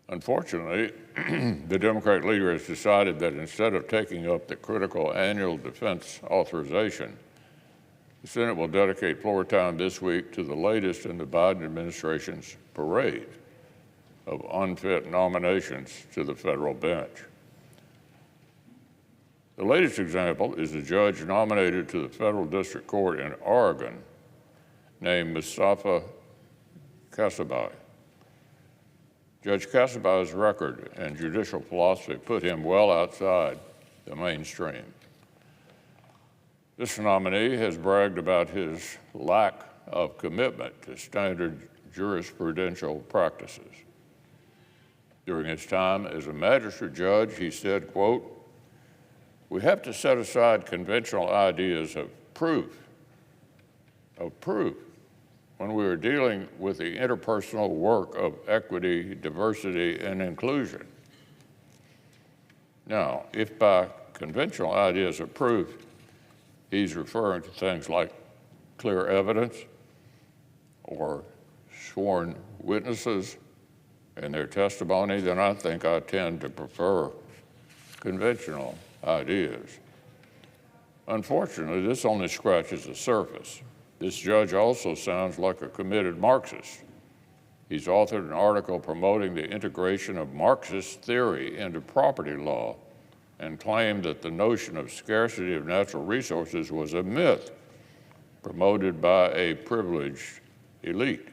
Unfortunately, the Democratic leader has decided that instead of taking up the critical annual defense authorization, the Senate will dedicate floor time this week to the latest in the Biden administration's parade of unfit nominations to the federal bench. The latest example is a judge nominated to the federal district court in Oregon named Mustafa Kasabai. Judge Kasabai's record and judicial philosophy put him well outside the mainstream. This nominee has bragged about his lack of commitment to standard jurisprudential practices. During his time as a magistrate judge, he said, quote, "We have to set aside conventional ideas of proof, when we are dealing with the interpersonal work of equity, diversity, and inclusion." Now, if by conventional ideas of proof, he's referring to things like clear evidence or sworn witnesses and their testimony, then I think I tend to prefer conventional ideas. Unfortunately, this only scratches the surface. This judge also sounds like a committed Marxist. He's authored an article promoting the integration of Marxist theory into property law and claimed that the notion of scarcity of natural resources was a myth promoted by a privileged elite.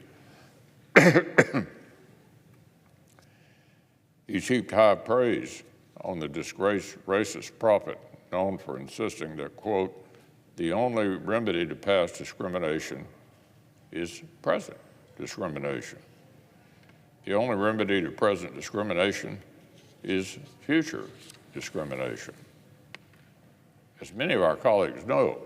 He's heaped high praise on the disgraced racist prophet known for insisting that, quote, "The only remedy to past discrimination is present discrimination. The only remedy to present discrimination is future discrimination." As many of our colleagues know,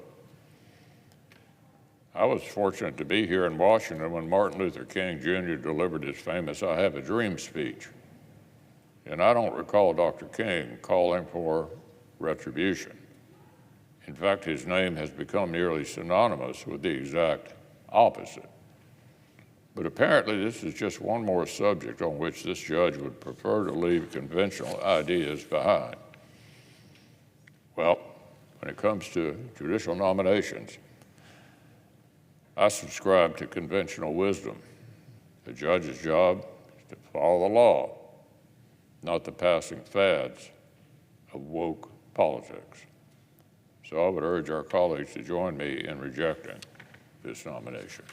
I was fortunate to be here in Washington when Martin Luther King Jr. delivered his famous "I Have a Dream" speech. And I don't recall Dr. King calling for retribution. In fact, his name has become nearly synonymous with the exact opposite. But apparently this is just one more subject on which this judge would prefer to leave conventional ideas behind. Well, when it comes to judicial nominations, I subscribe to conventional wisdom. The judge's job is to follow the law, not the passing fads of woke politics. So I would urge our colleagues to join me in rejecting this nomination.